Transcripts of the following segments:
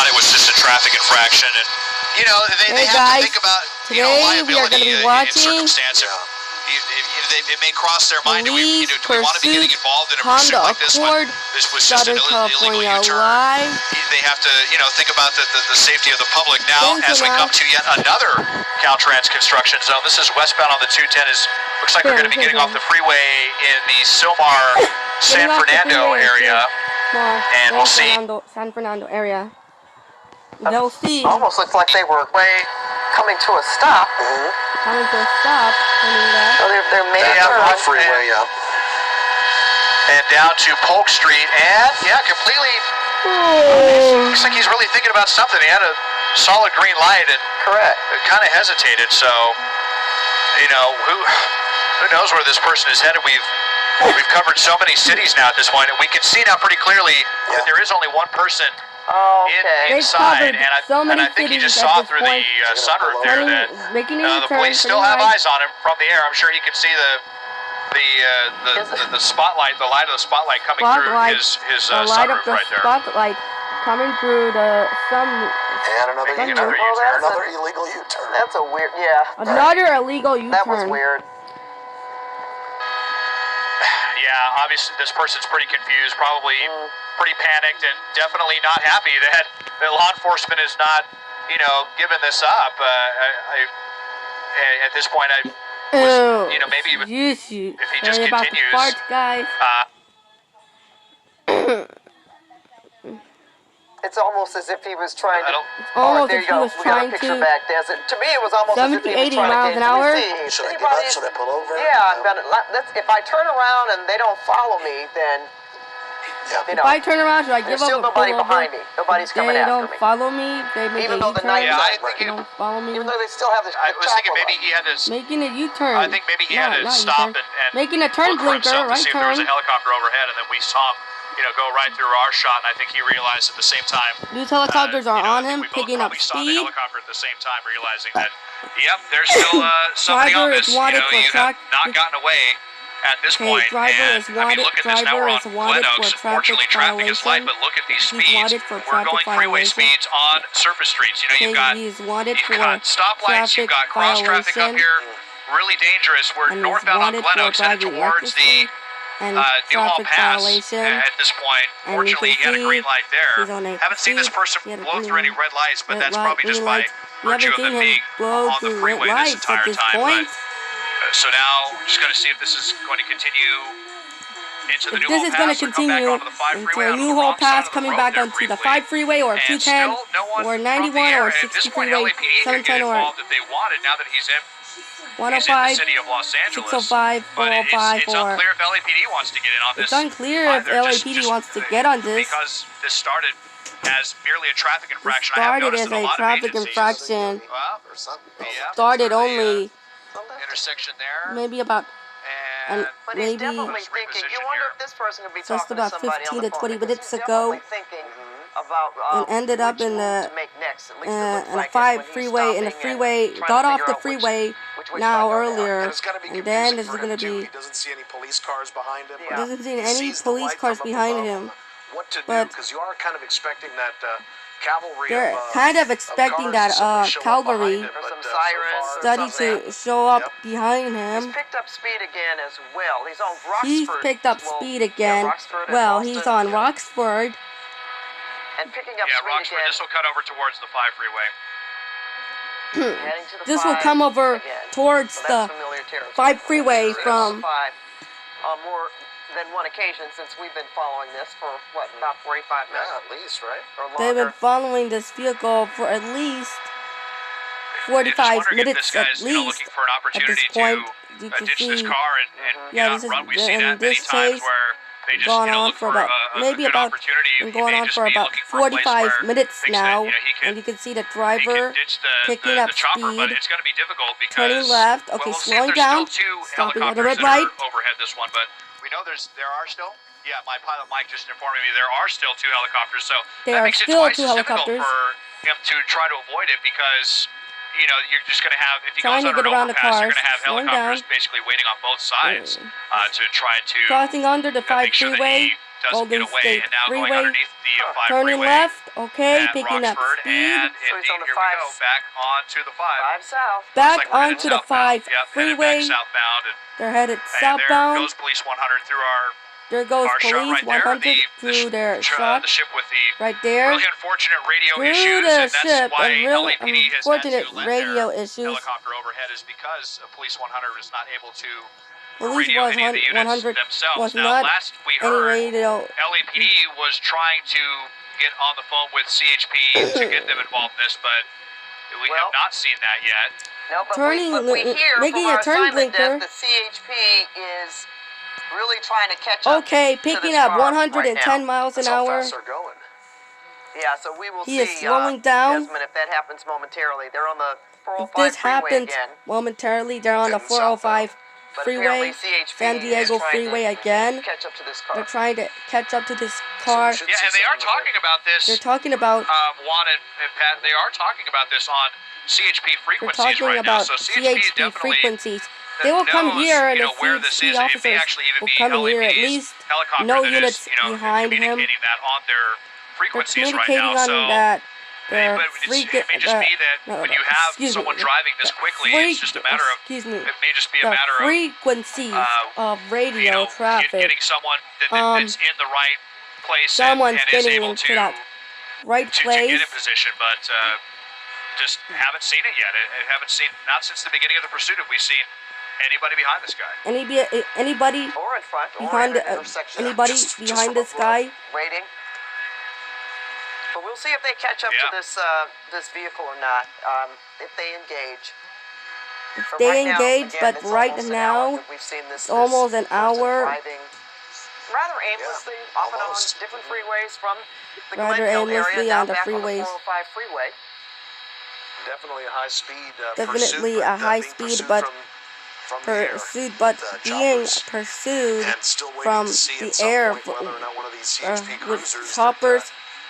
thought it was just a traffic infraction, and you know they have to think about liability in circumstances. It may cross their mind. Do we want to be getting involved in a pursuit like this when this was just an illegal U-turn? They have to think about the safety of the public. Now, as we come to yet another Caltrans construction zone, this is westbound on the 210. Looks like we're going to be getting off the freeway in the Silmar San Fernando area, and we'll see. San Fernando area. They'll see. Almost looks like they were coming to a stop. Coming to a stop. So they're making a freeway up. And down to Polk Street, and completely. Looks like he's really thinking about something. He had a solid green light and kind of hesitated. So, who knows where this person is headed? We've covered so many cities now at this point, and we can see now pretty clearly that there is only one person inside, and I think he just saw through the sunroof there that the police still have eyes on him from the air. I'm sure he could see the spotlight, the light of the spotlight coming through his sunroof right there. Spotlight coming through the and another U-turn. Another illegal U-turn. That's a weird, Another illegal U-turn. That was weird. Yeah, obviously this person's pretty confused, probably pretty panicked, and definitely not happy that the law enforcement is not, giving this up. At this point, maybe if he just continues. Fart, guys. It's almost as if he was trying to. There you go. We got a picture back, Des. To me, it was almost as if he was trying to miles an hour. Should I give up? Should I pull over? Yeah, if I turn around and they don't follow me, then. If I turn around, should I give up? There's still nobody behind me. Nobody's coming after me. They don't follow me. They make a U-turn. They don't follow me. Even though they still have the I was thinking maybe he had to. Making a U-turn. I think maybe he had to stop and making a turn blinker, right see if there was a helicopter overhead, and then we saw him. Go right through our shot, and I think he realized at the same time. These helicopters are on him, picking up speed. We saw the helicopter at the same time, realizing that, there's still somebody on this. You have not gotten away at this point. And I mean, look at this. Now we're on Glen Oaks. Unfortunately, traffic is light, but look at these speeds. We're going freeway speeds on surface streets. You've got stoplights. You've got cross traffic up here. Really dangerous. We're northbound on Glen Oaks, headed towards the. Newhall Pass at this point. Fortunately, he had a green light there. Haven't seen this person blow through any red lights, but that's probably just by virtue of them being on the freeway this entire time. But, so now, just going to see if this is going to continue into the Newhall Pass. This is going to continue into Newhall Pass, coming back onto the 5 freeway or 210 or 91 or 60 freeway, 710 or 105, 605, 405, it's unclear if LAPD wants to get in on this. It's unclear if LAPD wants to get on this. Because this started as merely a traffic infraction. Started as a traffic infraction. Started only intersection there. And maybe just about 15 to 20 minutes ago. And ended up in a 5 freeway, in the freeway, got off the freeway now earlier, and then there's going to be, he doesn't see any police cars behind him. Doesn't see any police cars behind him. What to do, because you are kind of expecting that cavalry. They're kind of expecting that cavalry study to show up behind him. He's picked up speed again as well. He's on Roxford. He's picked up speed again. Well, he's on Roxford. And picking up speed Roxford, again. this will cut over towards the 5 freeway. This will come over towards the 5 freeway from... On more than one occasion since we've been following this for, about 45 minutes? Yeah, at least, right? Or longer. They've been following this vehicle for at least 45 minutes at least. Looking for an opportunity at this point, to you can ditch see, this car and get out front. We've seen that many times where they just gone on for about going on for about 45 minutes now, and you can see the driver picking up speed, it's going to be difficult because, turning left, slowing down, stopping at a red light. Overhead this one, but we know there are still. Yeah, my pilot Mike just informed me there are still 2 helicopters, so that makes it twice as difficult for him to try to avoid it because. You're just going to have, if he goes under an overpass, you're going to have helicopters basically waiting on both sides to try to crossing under the 5 make sure freeway. that he doesn't get away, and now going underneath the 5 turning freeway left, okay, at picking up Roxford, speed. and So he's indeed, on the here we go, 5. back onto the 5. 5 south. Back Looks like we're headed onto the southbound. 5 Yep, freeway. headed back southbound, They're headed and there southbound. goes Police 100 through our There goes shot Police right there. 100 through their shot The ship with the right there. really unfortunate radio Through issues, the and that's ship, why and really LAPD has had unfortunate to lend radio their issues. helicopter overhead, is because Police 100 is not able to Police radio any of the units 100 themselves. was Now, not last we any heard, radio. LAPD was trying to get on the phone with CHP to get them involved in this, but we have not seen that yet. No, but Turning, we hear making from our a turn assignment blinker. desk that CHP is really trying to catch up. Okay, to picking this up car 110 right now. miles an That's how hour. fast they're going. Yeah, so we will He see. is slowing down. Desmond, if that happens momentarily, they're on the 405 If this freeway happens again. momentarily, they're on the Heading 405 But freeway, apparently CHP San Diego is trying freeway to again. catch up to this car. They're trying to catch up to this car. So we Yeah, should and see they are something talking about this. They're talking about Juan and Pat, they are talking about this on CHP they're frequencies talking right now. about So CHP CHP definitely frequencies. They will come knows, here, and you the know, where this CHP is. It may officers actually even will be come here. At LAPD's least helicopter no that units is, you know, behind him. communicating that on their They're frequencies right communicating now. on So that. They're but it may just be that when you have someone driving this quickly, it's just a matter of, it may just be a the matter of, frequencies of you radio know, traffic. getting someone that's in the right place Someone's and is getting able into to, that right to place. get in position, but just haven't seen it yet. I haven't seen, not since the beginning of the pursuit have we seen anybody behind this guy. Anybody Or in front, or behind at an intersection. anybody Just behind from this up guy? Waiting. But we'll see if they catch up to this this vehicle or not. If they engage. If But they right now, engage, again, but it's right almost an hour now, that we've seen this almost an person hour. driving rather aimlessly, off and on almost. different freeways from the Rather Glendale aimlessly area on down the back freeways. on the 405 freeway. Definitely a high speed Definitely pursuit, a high being speed, pursued but from the air pursued, but with, being choppers. pursued And still waiting from to see the at some air point whether or not one of these CHP with cruisers choppers.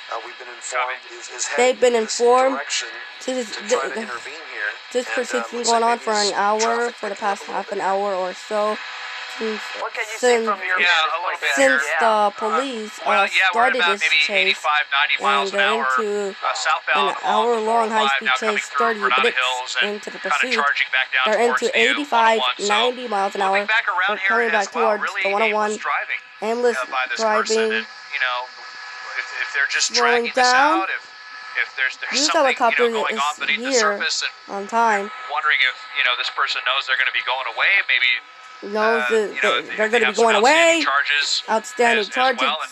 that we've been informed is They've headed been in this informed direction to this, to try to intervene here. this And, pursuit's been looks going like on maybe for an this hour, traffic for the picking up past a little half an bit. hour or so. What can you see Since, from your Yeah, vantage a little point bit there? since here. the police Well, yeah, we're at started about this maybe chase, 85, 90 miles and an they're hour. into Southbound an hour-long along the 405, high-speed now coming chase, through 30 Granada minutes Hills and into the kind of pursuit. charging back down They're towards into the 85, 101. So 90 miles an hour. moving back around They're here coming as back well, towards really the 101. aimless driving Aimless by this person. driving. And, you know, if they're just Slowing dragging this down. out, if there's News something, helicopter going on is beneath the here surface and on time. wondering if, this person knows they're going to be going away, maybe Knows that if they're they going to be have some going away. charges Outstanding as charges. well. And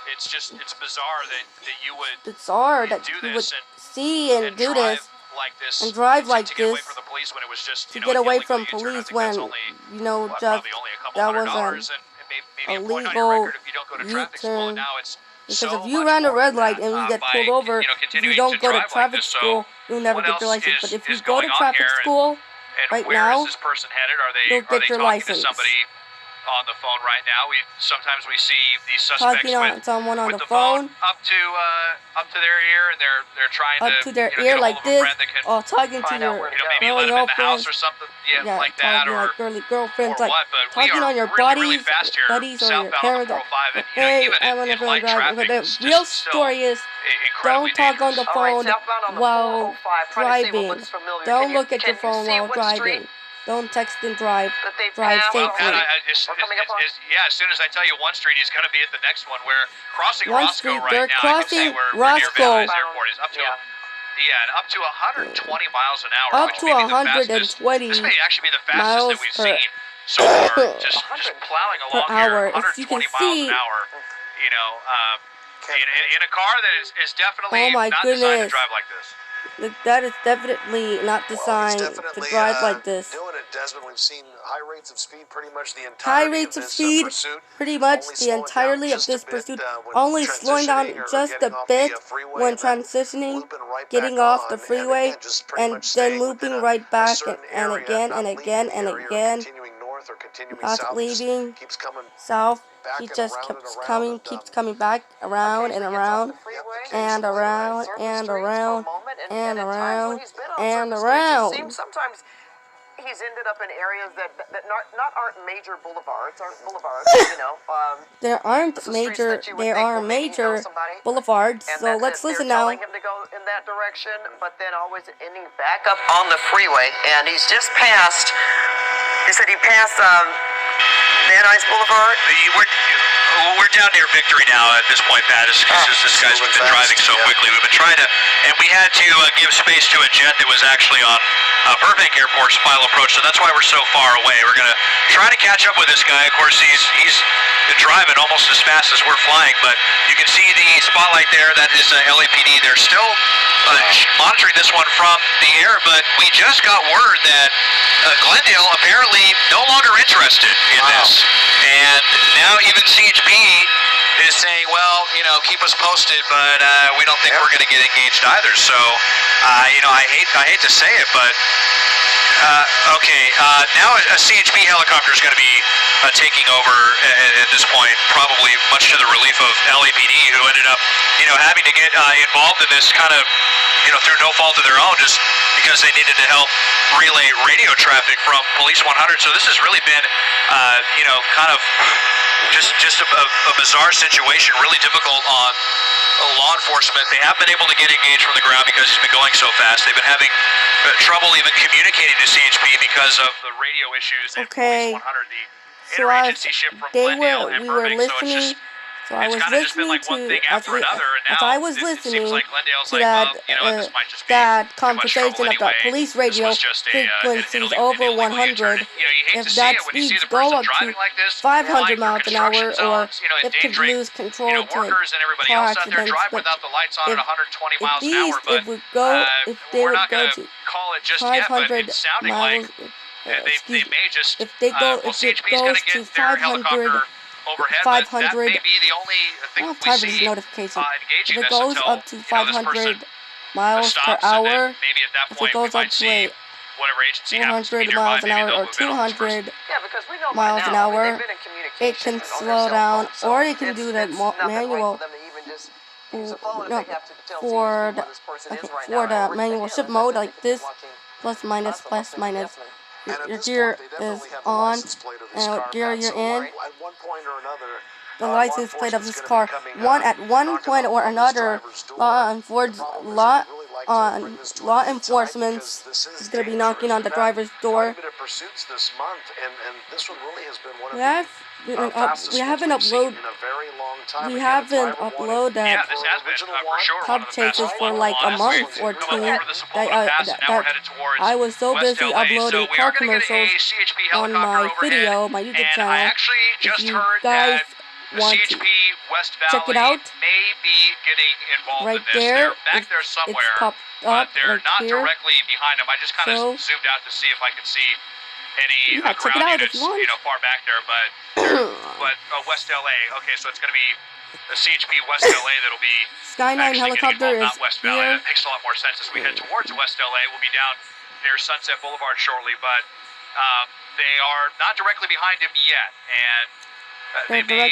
it's bizarre that you would Bizarre that do you would this see and do drive this like this and drive like to get away this from the police when it was just to get away from illegally police U-turn. I think when that's only, just probably only a couple that was $100 and maybe a point on illegal your record if you don't go to traffic school. U-turn. And now it's because so if you much ran a more red than light that, and you get by, pulled over, if you continuing don't go to drive like traffic this. school, you'll never what get your else license. But if you is go to going on traffic here, school and right where now, is this person headed? Are they you'll get your talking license. to somebody on the phone right now? Sometimes we see these Talking suspects on someone on with the the phone phone up to their ear, and they're trying up to their ear get a like hold of a this, friend that can, or talking to find out your where to go. maybe girl let them in the girlfriends, house or something, like talking that, or like girly girlfriends, or like what? But talking we are on your really buddies, fast here, buddies or your southbound parents. on the 405, and Hey, even I'm on the in phone light driving. traffic, The it's real just still story is, incredibly don't talk on dangerous. the All right, phone southbound on the while 405, trying to see what driving. looks familiar. Don't Can look at your you phone see while what driving. street Don't text and drive. that they Drive passed? safely. Pat, We're coming up on as soon as I tell you one street, he's going to be at the next one. We're crossing One Roscoe street, right they're now. I can see crossing we're near Roscoe. Van Nuys Airport. He's up to and up to 120 miles an hour. Up which to may be the fastest. 120 This may actually be the miles fastest that we've per- seen so far. just plowing per along hour. here, As you 120 can miles see, an hour. In a car that is definitely Oh my not designed to goodness. drive like this. that is definitely not designed to drive like this. Doing it, Desmond. We've seen high rates of speed pretty much the High entirety rates of of this speed, pursuit. pretty much Only the slowing entirety down of just a this bit, pursuit, when only slowing down transitioning or just getting a off bit the freeway when and then transitioning, looping right getting back off on, the and freeway, again, just pretty and much staying then looping within right a back certain and area, again not and leaving again the and area or again, continuing north or continuing not south. He just leaving keeps coming south. back He and just around keeps and coming, around, keeps coming back around and around and around and around and around and around. Sometimes he's ended up in areas that aren't major boulevards, there aren't major. There are major boulevards. So let's listen now. Telling him to go in that direction, but then always ending back up on the freeway, and he's just passed. He said he passed Van Nuys Boulevard. We're down near Victory now at this point, Pat. This guy's been driving so quickly. We've been trying to, and we had to give space to a jet that was actually on Burbank Airport's final approach, so that's why we're so far away. We're going to try to catch up with this guy. Of course, he's driving almost as fast as we're flying, but you can see the spotlight there. That is LAPD. They're still monitoring this one from the air, but we just got word that Glendale apparently no longer interested in this. And now even CHP is saying, well, keep us posted, but we don't think we're going to get engaged either. So, I hate to say it, but okay. Now a CHP helicopter is going to be taking over at this point, probably much to the relief of LAPD, who ended up, having to get involved in this kind of, through no fault of their own, just because they needed to help relay radio traffic from Police 100. So this has really been, kind of just a bizarre situation, really difficult on law enforcement. They haven't been able to get engaged from the ground because he's been going so fast. They've been having trouble even communicating to CHP because of the radio issues. Okay. Police 100, the So interagency ship from Glendale and we were Burbank. listening. So I was listening to, as I was listening to that conversation of the police radio frequencies over 100, if that speeds go up to 500 miles an hour, or it could lose control to car accidents. But if they would go to 500 miles, if it goes to 500. Overhead, 500. that may be the only thing we 500 see notification. engaging If it this goes until, up to 500 miles per stops, and hour, then maybe at that if point it goes we up might to see whatever agency happens to be 200 nearby, miles an maybe hour they'll or move in on this person. 200 because we know miles an hour, they've been in communication, it can slow down, or it can do that manual. For the manual shift mode, like this, plus minus, your gear is on, and what gear you're in, the license plate of this car. At one point or another, law enforcement is going to be knocking on the driver's door. We haven't uploaded cop chases for like a month or two. I was so busy uploading car commercials on my video, my YouTube channel. If you guys want to check it out, right there, it's popped up right not here. directly behind him. I just kind of zoomed out to see if I could see any ground units, far back there, but West LA. Okay, so it's going to be a CHP West LA that'll be Skyline helicopter is not West Valley. here. That makes a lot more sense as we head towards West LA. We'll be down near Sunset Boulevard shortly, but they are not directly behind him yet, and They're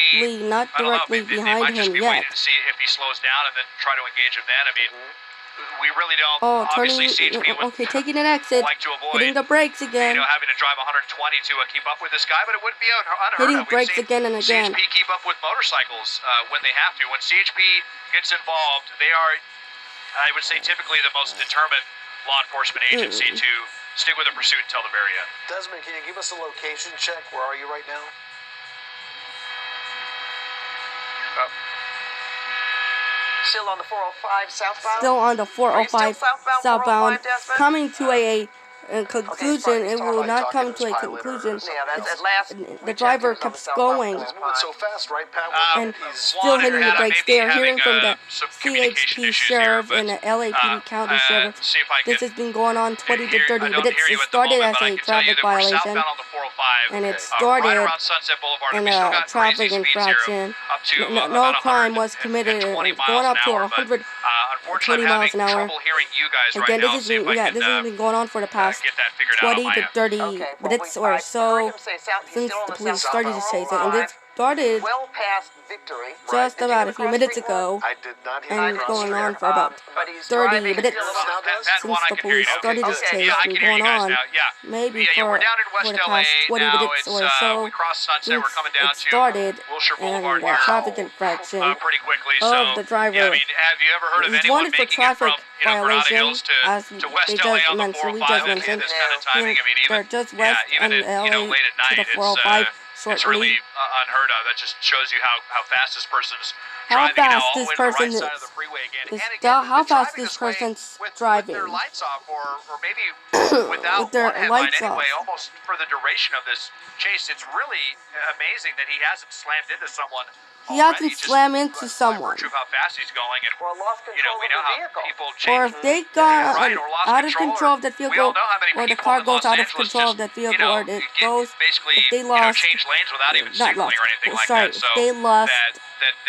not directly behind him yet. To see if he slows down and then try to engage him then. I mean, we really don't. Obviously, CHP would taking an exit, like to avoid, hitting the brakes again. Having to drive 120 to keep up with this guy, but it wouldn't be unheard hitting of. brakes again and again. CHP keep up with motorcycles when they have to. When CHP gets involved, they are, I would say, typically the most determined law enforcement agency to stick with a pursuit until the very end. Desmond, can you give us a location check? Where are you right now? Still on the 405 southbound? Still on the 405 southbound, 405, coming to a conclusion. It will not come to a conclusion. The driver keeps going and still hitting the brakes. They are hearing from the CHP sheriff and the LAPD county sheriff. This has been going on 20 to 30 minutes. It started as a traffic violation, and it started in a traffic infraction. No crime was committed. Going up to 120 miles an hour. Again, this has been going on for the past 20 to 30 minutes or so since the police started to chase it, and started well past victory. just about a few minutes ago, I did not hear and the going on for But about he's 30 driving minutes still a little- Pat, since I the can hear you. police started his Okay. chase, Yeah, I and can hear you going guys on now. Yeah. maybe Yeah, we're down in for West the LA past 20 now. minutes It's or so. we crossed Sunset. We're coming down It started to Wilshire in Boulevard the here traffic infraction pretty quickly. of So the driver. yeah, I mean, have you ever heard of He's anyone wanted for making it from traffic Granada violation, Hills as to West we LA just on the mentioned. We 405 just at mentioned. this kind of timing? I mean, They're just west even and at, LA late at to night, the 405 it's shortly. really unheard of. That just shows you how fast this person's How driving now, fast all the this way to the right person side of is. the freeway again. This- And again, how they're fast driving this this way person's with driving. their lights off, or maybe without With their one headlight lights anyway, off. almost for the duration of this chase. It's really amazing that he hasn't slammed into someone. He hasn't slammed into someone. By virtue of how fast he's going, and Or lost control we of know the how vehicle. people Or change. if they got or lost out of control of that we all vehicle, know how many or the people car in goes Los out of Angeles control just, of that vehicle, or it get goes, basically, if they lost, change lanes without even not signaling lost, or anything like sorry, that. So if they lost, that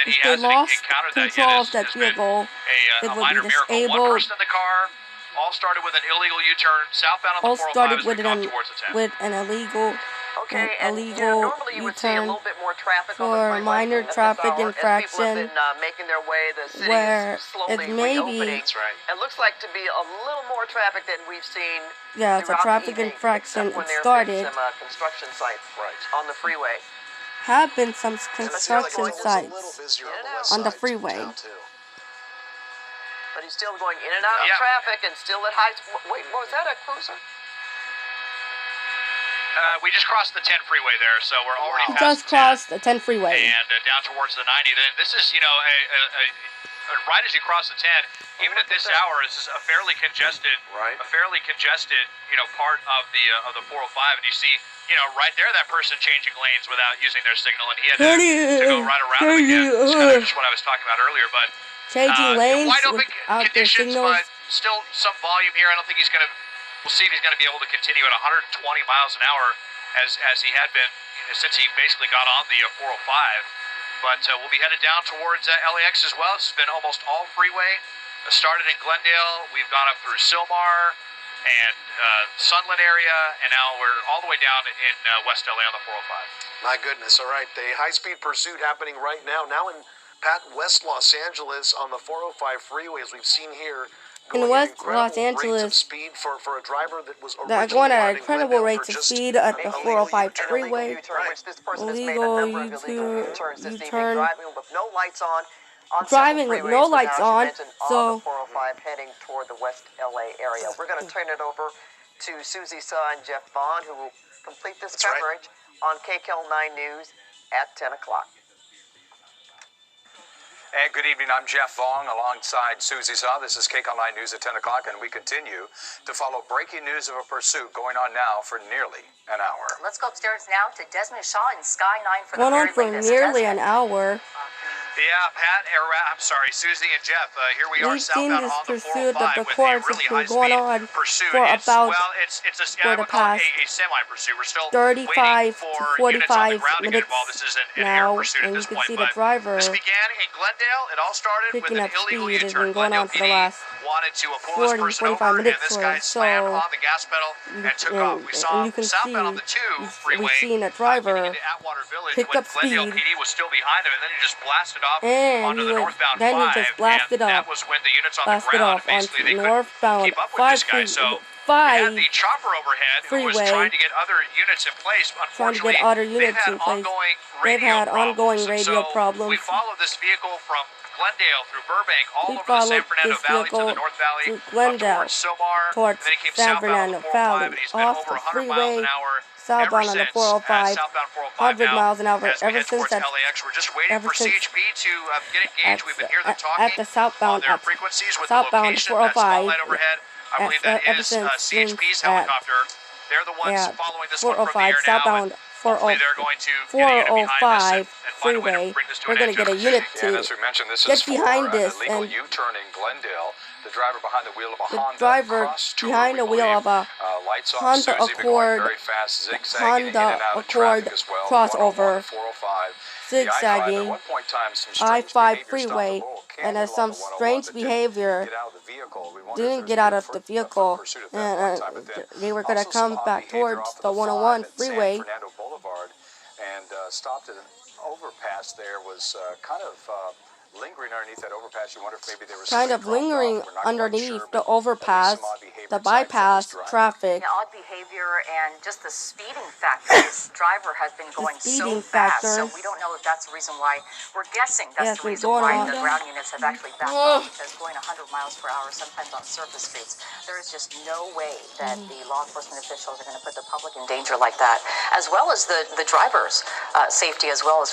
he if they hasn't lost encountered that control yet of that has been vehicle, a it would minor be miracle. One disabled. person in the car, all started with an illegal U-turn southbound on All the 405 started as we with come towards the 10. an illegal Okay, and normally you would see a U-turn little bit more traffic on for the freeway minor at this traffic hour, as people have infraction, been making their way. The city where is slowly it may be- reopening. That's right. It looks like to be a little more traffic than we've seen. Yeah, it's a throughout the traffic evening, infraction. except when It there have started. been some construction sites on the freeway. have been some And construction it's a little sites busier on the Yeah, west on the side freeway. town, too. But he's still going in and out of Yeah. traffic and still at high. Wait, was that a cruiser? We just crossed the 10 freeway there, so we're already past Just the 10. crossed the 10 freeway. And down towards the 90. Then this is, right as you cross the 10, even at this hour, this is a fairly congested, Right. part of the 405. And you see, right there, that person changing lanes without using their signal, and he had to go right around him again. It's kind of just what I was talking about earlier, but Changing lanes wide open without their conditions, signals. but still some volume here. I don't think he's going to. We'll see if he's going to be able to continue at 120 miles an hour as he had been since he basically got on the 405. But we'll be headed down towards LAX as well. This has been almost all freeway. Started in Glendale. We've gone up through Silmar and Sunland area, and now we're all the way down in West LA on the 405. My goodness, all right. The high-speed pursuit happening right now. Now in West Los Angeles on the 405 freeway, as we've seen here. In West Los Angeles, speed for a driver that was they're going at incredible rates of speed at the 405 freeway. Illegal U-turn. Driving with no lights on. Driving with no lights on, so 405 heading toward the West LA area. We're going to turn it over to Susie Saw and Jeff Vaughn, who will complete this coverage on KCAL 9 News at 10 o'clock. And good evening, I'm Jeff Vaughn alongside Susie Saw. This is KCAL 9 News at 10 o'clock, and we continue to follow breaking news of a pursuit going on now for nearly an hour. Let's go upstairs now to Desmond Shaw in Sky 9 for going the on for very latest. nearly Desmond. an hour. Yeah, Pat, I'm sorry, Susie and Jeff. Here we are We've seen southbound this on the pursuit of 405 the with a course really has been going on high-speed pursuit. for about it's a for the past a semi-pursuit. We're still 35 waiting to for units on the 45 ground to get minutes involved. This is an air now, pursuit at and you this can point. see the But driver this began in Glendale. It all started with picking an up illegal speed. It's U-turn. been going on for the Glendale last PD wanted to pull this 40, person 45 over, and minutes this or guy slammed so. on the gas pedal and took off. We saw And you can southbound on see, the 2 freeway we've seen a getting driver into Atwater Village pick when up Glendale speed, PD was still behind him, and then he just blasted off and onto the northbound 5. then he just blasted and off, that was when the units on the ground off basically onto they couldn't northbound keep up with this guy. So they had 5 the chopper overhead who was freeway, trying to get other units in place. trying to Unfortunately, get other they've units had in place. ongoing They've radio had ongoing problems. radio So problems. we followed this vehicle from Glendale through Burbank, all We over the San followed Fernando this Valley to vehicle the North Valley, through up Glendale, towards Silmar, towards then he came San southbound on Fernando the 405, Valley, and he's been off over the 100 miles freeway, an hour southbound ever on the since. 405, Southbound 405 100 now, miles an hour, as we ever head since towards LAX. We're just waiting for since CHP to get engaged. We've been hearing them talking at the southbound, on their frequencies with southbound the location, that 405, spotlight overhead. I believe that ever is since CHP's at helicopter. They're the ones following this one from the 405 air now. southbound And hopefully they're going to get a unit behind this 405 and find a way to freeway. bring this to We're an going end. to get a unit Yeah, and to as we mentioned, this get is for behind an this, illegal and U-turn in Glendale. The driver behind the wheel of a the Honda driver Cross Tourer, behind the we wheel believe. of a Lights off, Honda Susie, been going Accord, very fast, zigzagging in and out of Accord traffic as well. crossover, 101, 405. zigzagging At one point in time, some strange I-5 behavior stopped freeway, the Laurel and Canyon as some along the 101 strange that didn't behavior get out of the vehicle. We wonder if didn't there's get out been of the a vehicle, pursuit at that point in time, but then and they were going to also some come odd back behavior towards off of the 101 5 at San freeway. Fernando Boulevard and stopped at an overpass there was kind of lingering underneath that overpass. You wonder if maybe there was kind of lingering underneath the overpass, the bypass traffic. Yeah, odd behavior and just the speeding factor. This driver has been going so fast, so we don't know if that's the reason why. We're guessing that's the reason why the ground units have actually backed off, because going 100 miles per hour, sometimes on surface streets, there is just no way that the law enforcement officials are going to put the public in danger like that, as well as the driver's safety, as well as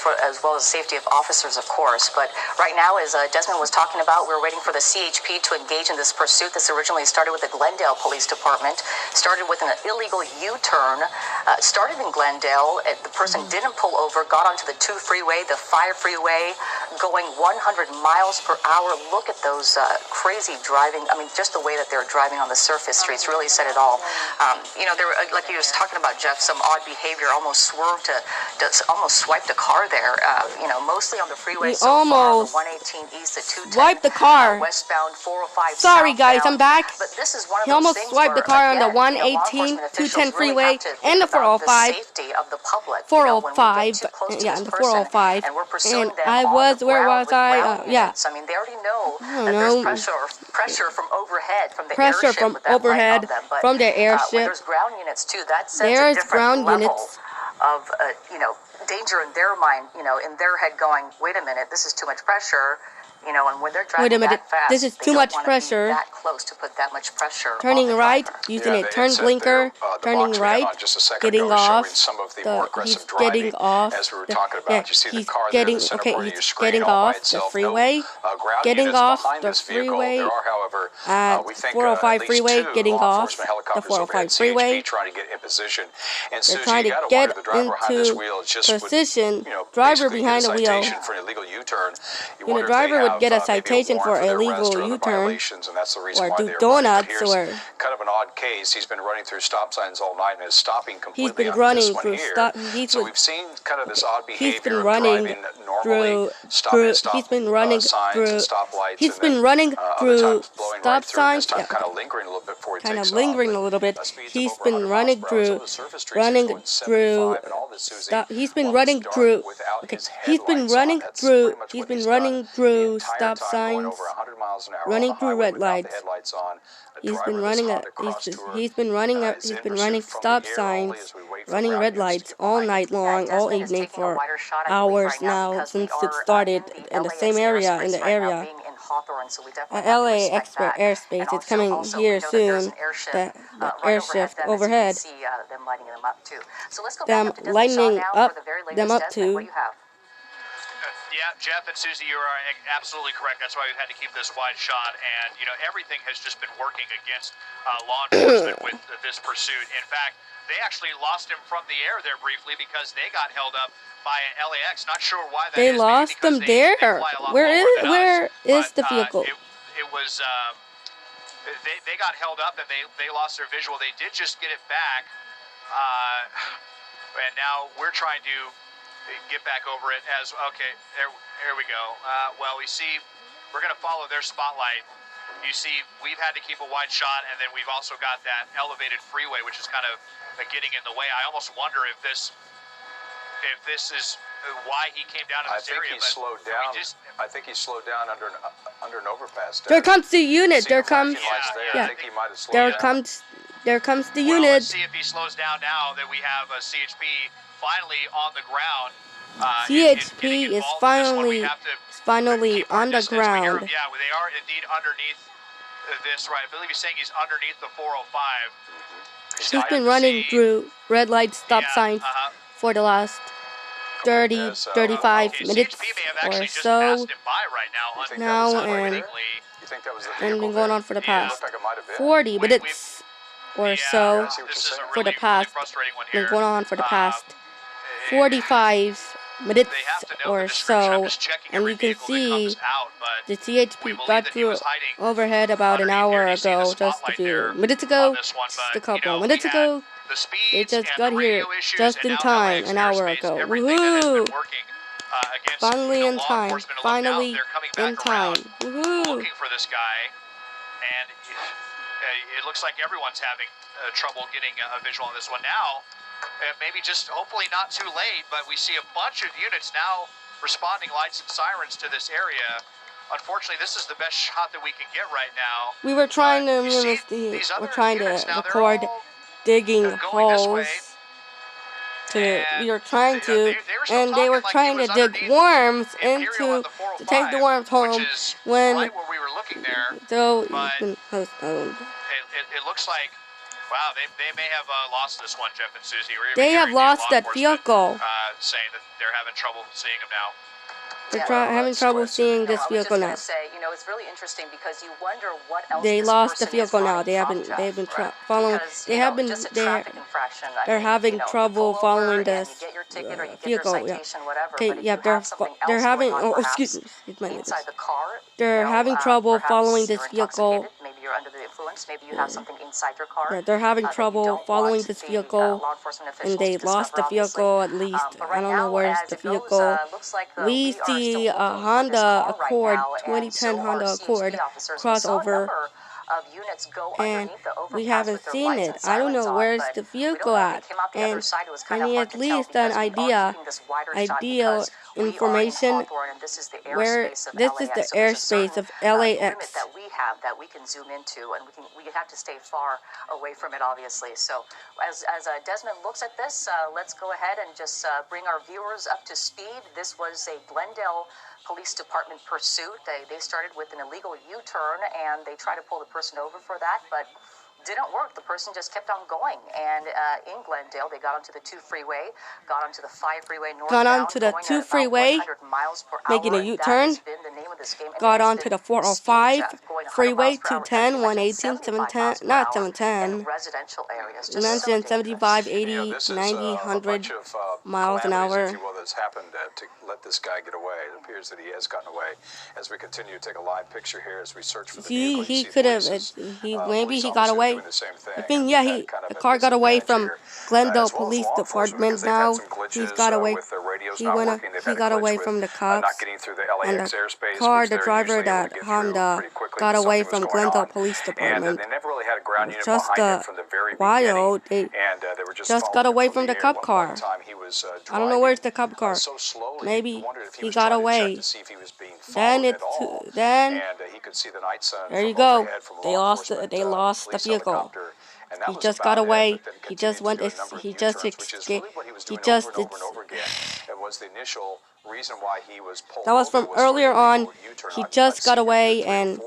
safety of officers, of course. But right now, as Desmond was talking about, we're waiting for the CHP to engage in this pursuit. This originally started with the Glendale Police Department, started with an illegal U-turn, started in Glendale. The person didn't pull over, got onto the 2 freeway, the 5 freeway, going 100 miles per hour. Look at those crazy driving. I mean, just the way that they're driving on the surface streets really said it all. You know, there, like you was talking about, Jeff, some odd behavior, almost swerved to almost swiped a car there. You know, mostly on the freeway so far, the 118 east, the 210 swiped the car. Westbound, 405 Sorry southbound. guys, I'm back. But this is one of he almost those swiped the car on the 118, 210 freeway, and the 405. Of the public. 405, yeah, and the 405. And I was, where was I? Yeah. I mean, they already know that there's pressure from overhead, from the pressure airship from overhead, from the airship. When there's ground units too, that sends there's a different ground level units of, you know, danger in their mind, you know, in their head going, wait a minute, this is too much pressure, you know, and when they're driving that fast, this is too much pressure. That close to put that much pressure. Turning right, using a turn blinker, turning right, getting off. He's getting off. As we were talking about, you see the car there, he's getting off the freeway, getting off the freeway at 405 freeway, getting off the 405 freeway. Trying to get in position, and they're trying to get into position. Driver behind the wheel. You know, driver would get a citation for illegal U-turn, or do donuts, or kind of an odd case. He's been running through stop signs all night and is stopping completely. He's been running through so we've seen kind of this odd behavior. He's been running through. He's been running through. He's been running through stop signs. Yeah. Kind of lingering a little bit before he kind of lingering a little bit. He's been running through. He's been running through. Okay. He's been running through. He's been running through stop signs, running through red lights. He's been running stop signs, running red lights all night long, all evening for hours now since it started in the same area, in the area. LA Expert Airspace, it's coming here soon, the airshift overhead. Them lighting them up too. Yeah, Jeff and Susie, you are absolutely correct. That's why we've had to keep this wide shot. And, you know, everything has just been working against law enforcement with this pursuit. In fact, they actually lost him from the air there briefly because they got held up by an LAX. Not sure why that is. They lost them there? Where is the vehicle? It was, they got held up and they lost their visual. They did just get it back. And now we're trying to get back over it as, okay, there we go. Well, we see, we're going to follow their spotlight. You see, we've had to keep a wide shot, and then we've also got that elevated freeway, which is kind of getting in the way. I almost wonder if this is why he came down in this area. I think he slowed down under an overpass. There comes the unit. There comes. Yeah. There comes the unit. Let's see if he slows down now that we have a CHP finally on the ground. CHP is finally on the ground. Yeah, they are indeed underneath this, right? I believe he's saying he's underneath the 405. He's been running through red light stop signs for the last 35 minutes or so now, and been going on for the past 40 minutes or so for the past, been going on for the past 45 minutes or so, and you can see the CHP got through overhead about an hour ago, just a few minutes ago, just a couple minutes ago. They just got here just in time, an hour ago. Woohoo! Finally in time. Finally in time. Woohoo! Looking for this guy, and it looks like everyone's having trouble getting a visual on this one. Now, maybe just hopefully not too late, but we see a bunch of units now responding lights and sirens to this area. Unfortunately, this is the best shot that we can get right now. We were trying to record digging holes. We were trying to, and they were trying to dig worms to take the worms home when right where we were looking there. So it's been postponed. It looks like, wow, they may have lost this one, Jeff and Susie. They have lost that vehicle. Saying that they're having trouble seeing them now. They're having trouble seeing this vehicle now. Say, it's really interesting because you wonder what else they lost the vehicle now. They've been following. They're having trouble following this vehicle. Yeah. Okay. Yeah. They're having. Oh, excuse me. They're having trouble following this vehicle. Maybe you're under the influence. Maybe you have something inside your car. Yeah, they're having trouble following this vehicle, and they lost the vehicle at least. I don't know where's the vehicle. We see a Honda Accord, 2010 Honda Accord crossover, and we haven't seen it. I don't know where's the vehicle at, and I need at least an ideal information where this is the airspace of LAX. That we have that we can zoom into, and we have to stay far away from it, obviously. So as Desmond looks at this, let's go ahead and just bring our viewers up to speed. This was a Glendale Police Department pursuit. They started with an illegal U-turn, and they tried to pull the person over for that, but didn't work. The person just kept on going, and in Glendale, they got onto the 2 freeway, got onto the 5 freeway northbound, got onto the 2 freeway, making a U-turn, got onto the 405 freeway, 210, 118, 710, not 710, 75, 80, 90, 100 miles an hour. That's happened to let this guy get away. It appears that he has gotten away. As we continue to take a live picture here, as we search for the vehicle, he could have. Maybe he got away. I think the car got away from Glendale Police Department now. He's got away. He got away from the cops. And the car, the driver, that Honda, got away from Glendale Police Department. They never really had a ground unit Just behind him from the very while beginning. they just got away from the cop car. I don't know where's the cop car. Maybe he got away. Then he could see the night sun. There you go. They lost the vehicle. He just got away. He just went. He just escaped. He just. It was the initial reason why he was pulled. That was from earlier on. He just got away, and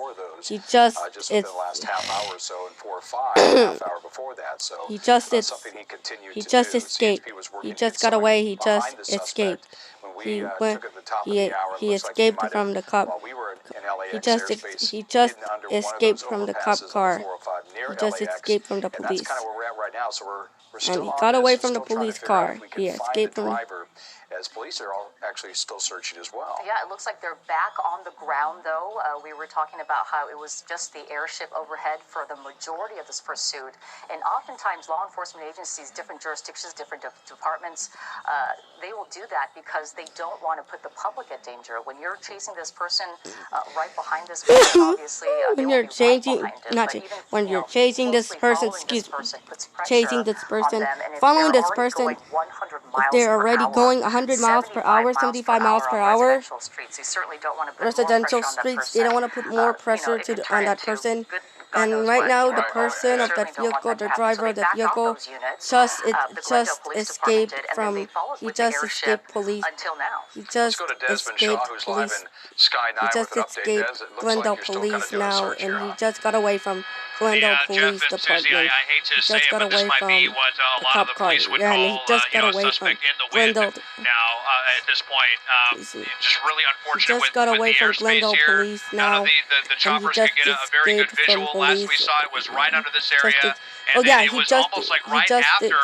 he just within the last half hour or so, and 4 or 5 half hour before that. So he just he just escaped. He just got away. He just escaped. He escaped from the cop. He just escaped from the cop car. He just escaped from the police. And that's kind of where we're at right now. So we're still and he got away from the police car. He escaped from. As police are actually still searching as well. Yeah, it looks like they're back on the ground, though. We were talking about how it was just the airship overhead for the majority of this pursuit. And oftentimes, law enforcement agencies, different jurisdictions, different departments, they will do that because they don't want to put the public at danger. When you're chasing this person right behind this person, obviously, when you're chasing this person, following this person, if they're already going 100 miles per hour, 75 miles per hour, residential streets, they don't want to put more pressure on that person. And right now, the person of that vehicle, the driver of the vehicle, just escaped from. He just escaped police. He just escaped police. He just escaped Glendale Police now, and he just got away from Glendale Police Department. Susie, I hate to say it, but this might be what a lot of the police would call a suspect in the wind. Now, at this point, just really unfortunate with the airspace here. None of the choppers could get a very good visual. Last we saw it was right under this area, and it was almost like right after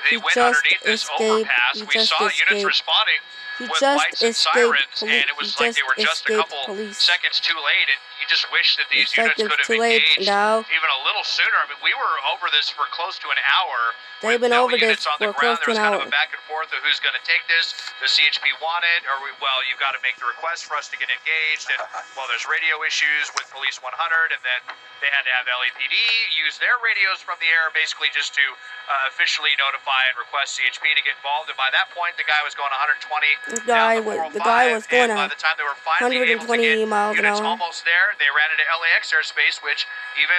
they went underneath this overpass. We saw units responding with lights and sirens, and it was like they were just a couple seconds too late, and you just wish that these units could have engaged even a little sooner. I mean, we were over this for close to an hour. They've been over this on the for close ground. to an There was kind hour. of a back and forth of who's going to take this. The CHP wanted, or well, you've got to make the request for us to get engaged. And well, there's radio issues with Police 100, and then they had to have LAPD use their radios from the air, basically just to officially notify and request CHP to get involved. And by that point, the guy was going 120. The guy was going and by the time they were finally able to 120 get miles an units hour. almost there, they ran into LAX airspace, which even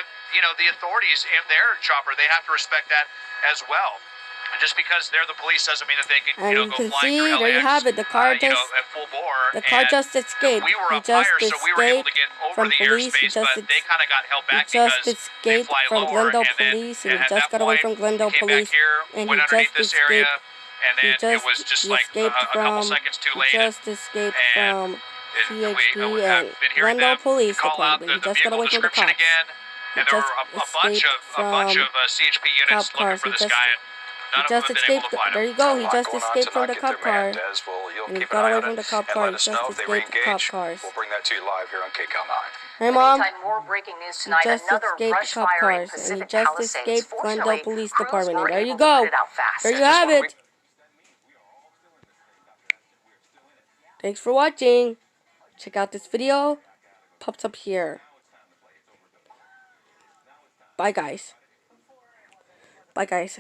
the authorities in their chopper, they have to respect that as well. And just because they're the police doesn't mean that they can, And you go can flying see, through LAX, there you have it. The car just, at full bore. the car And just escaped. we were He up just higher, so we were able to get over from the police. airspace, but they kind of got held back He just because they escaped fly from lower. Glendale And then police, and he at just that got away point, from Glendale he came police, back here, and went he underneath just this area, escaped. and then it was just like a couple seconds too late. He just escaped from CHP we and been hearing Glendale them Police call out Department. the He just got vehicle away from the description cops. again, and there were a bunch of CHP units cop looking cars. for He this just- guy, and none of them have been able to find There him. you go. He A lot just going on escaped from the tonight. cop Get their car. man, Des. You'll And he keep got an eye away on from it the cop and car. let He us just know if they escaped the cop re-engage. cars. We'll bring that to you live here on KCAL 9. Hey, In the Mom. meantime, more breaking news He tonight. just Another escaped brush the cop fire in cars, and he Pacific just Palisades. escaped Glendale Fortunately, Police crews Department. were And there you able to go. put it out fast. There you have it. Thanks for watching. Check out this video. Pops up here. Bye, guys. Bye, guys.